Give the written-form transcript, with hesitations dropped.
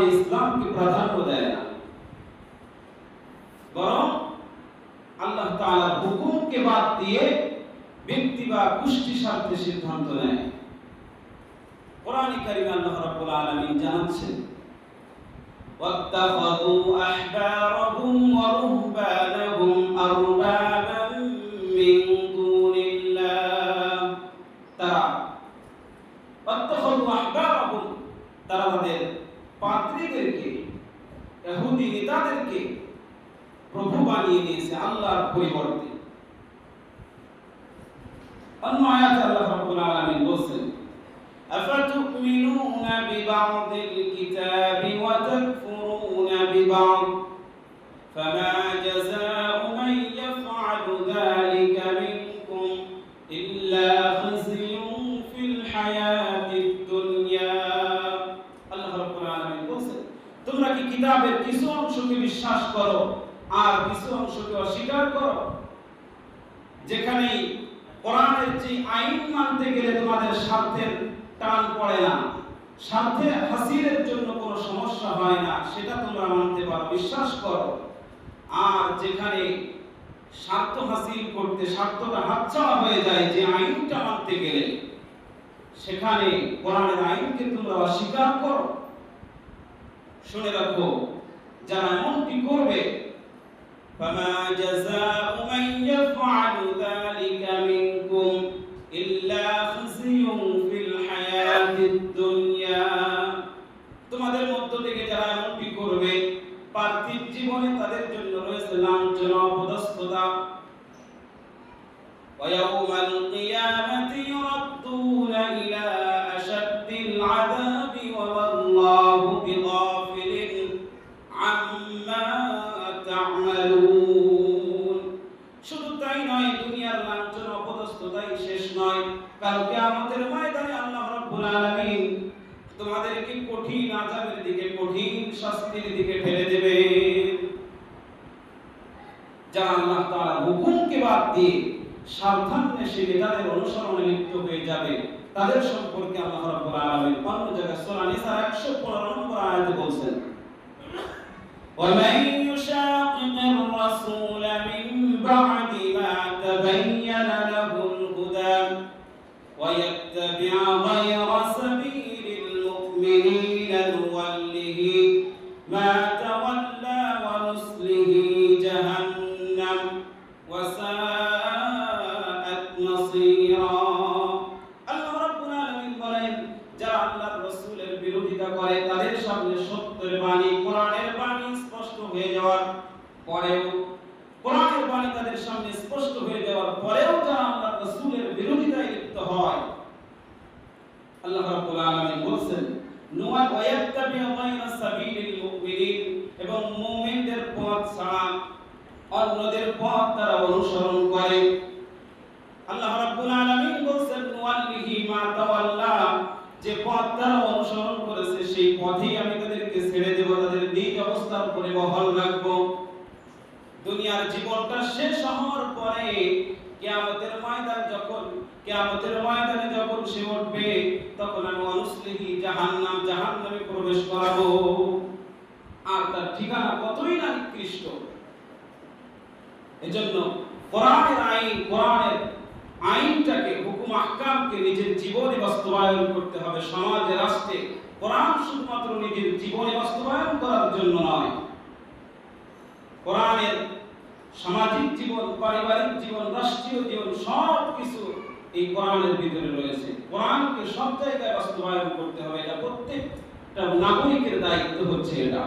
সমাজে ইসলামকে প্রাধান্য দেয় না, বরং আল্লাহ তাআলার হুকুমকে বাদ দিয়ে ব্যক্তি বা গোষ্ঠী স্বার্থে সিদ্ধান্ত নেয়। কোরআনে কারিমে আল্লাহ রাব্বুল আলামিন জানাচ্ছেন, ওয়াত্তাখাযু আহবারহুম ওয়া রুহবানাহুম আরবাবান মিন দুনিল্লাহ। ওয়াত্তাখাযু আহবারহুম, তারা তাদের পাদ্রীদেরকে, ইহুদি নেতাদেরকে প্রভু বানিয়ে নিয়েছে আল্লাহর পরিবর্তে। অন্য আয়াতে আল্লাহ রাব্বুল আলামিন বলেন, আফাতুমিনুনা বিবা'দিল কিতাবি ওয়া তাকফুরুনা বিবা'দ ফামা জাযাউ মান ইয়াফআলু যালিকা মিনকুম ইল্লা খিzyun ফিল হায়াতিদ দুনিয়া। আল্লাহ রাব্বুল আলামিন বলেন, তোমরা কি কিতাবের কিছু অংশকে বিশ্বাস করো আর কিছু অংশকে অস্বীকার করো? যেখানে কোরআনের যে আইন মানতে গেলে তোমাদের স্বার্থের টান পড়ে না, স্বার্থে হাসিলের জন্য কোনো সমস্যা হয় না, সেটা তোমরা মানতে পারো, বিশ্বাস করো। আর যেখানে স্বার্থ হাসিল করতে স্বার্থটা হাতছাড়া হয়ে যায়, যে আইনটা মানতে গেলে, সেখানে কোরআনের আইনকে তোমরা অস্বীকার করো। শুনে রাখো, যারা এমনটি করবে, فما جزاء من يفعل ذلك منكم إلا خزي في الحياة الدنيا। তোমাদের মধ্য থেকে যারা এমনটি করবে, পার্থিব জীবনে তাদের জন্য রয়েছে লাঞ্ছনা, অপদস্থতা। ويوم القيامة يردون إلى أشد العذاب وما الله بغافل عما تعملون। শুধু তাই নয়, দুনিয়ার লাঞ্ছনা অপদস্থতাই শেষ নয়, কাল কিয়ামতের ময়দানে আল্লাহ রাব্বুল আলামিন তোমাদেরকে কঠিন আযাবের দিকে, কঠিন শাস্তির দিকে ঠেলে দেবেন। যারা আল্লাহ তাআলার হুকুমকে বাদ দিয়ে স্বার্থান্বেষী নেতাদের অনুসরণে লিপ্ত হয়ে যাবে, তাদের সম্পর্কে আল্লাহ রাব্বুল আলামিন অন্য জায়গায় সূরা নিসা 115 নম্বর আয়াতে বলেন, ومن يشاقق الرسول من بعد ما تبين له الهدى ويتبع غير سبيل المؤمنين نوله ما تولى ونصله جهنم وساءت مصيرا। আল্লাহ রাব্বুল আলামিন বলেন, যারা আল্লাহর রাসূলের বিরোধিতা করে, তাদের সামনে সত্যের বাণী, কোরআনের বাণী স্পষ্ট হয়ে যাওয়ার পরেও, কোরআনের বাণী তাদের সামনে স্পষ্ট হয়ে যাওয়ার পরেও যারা আল্লাহর রাসূলের বিরোধিতায় লিপ্ত হয়, আল্লাহ রাব্বুল আলামিন বলেন, নুয়া ওয়ায়াত্তাবি'u গায়রা সাবিলিল মুমিনিন, এবং মুমিনদের পথ ছাড়া অন্যদের পথ তারা অনুসরণ করে। আল্লাহ রাব্বুল আলামিন বলেন, নুয়াল্লিহি মা তাওয়াল্লা, যে পথ তারা অনুসরণ করেছে সেই পথেই আমি তাদেরকে ছেড়ে দেব, তাদের নিজ অবস্থার উপরে বহাল রাখব। দুনিয়ার জীবনটা শেষ হওয়ার পরে কিয়ামতের ময়দানে যখন সে উঠবে, তখন আমি অনুসলিহি জাহান্নাম, জাহান্নামে প্রবেশ করাবো। আর তার ঠিকানা কতই না নিকৃষ্ট। এজন্য কোরআনের আইনটাকে, হুকুম আহকামকে নিজের জীবনে বাস্তবায়ন করতে হবে। সমাজে, রাষ্ট্রে কোরআন শুধুমাত্র নিজের জীবনে বাস্তবায়ন করার জন্য নয়, কোরআনের সামাজিক জীবন, পারিবারিক জীবন, রাষ্ট্রীয় জীবন, সব কিছু এই কোরআনের ভিতরে রয়েছে। কোরআনকে সব জায়গায় বাস্তবায়ন করতে হবে, এটা প্রত্যেকটা নাগরিকের দায়িত্ব হচ্ছে এটা।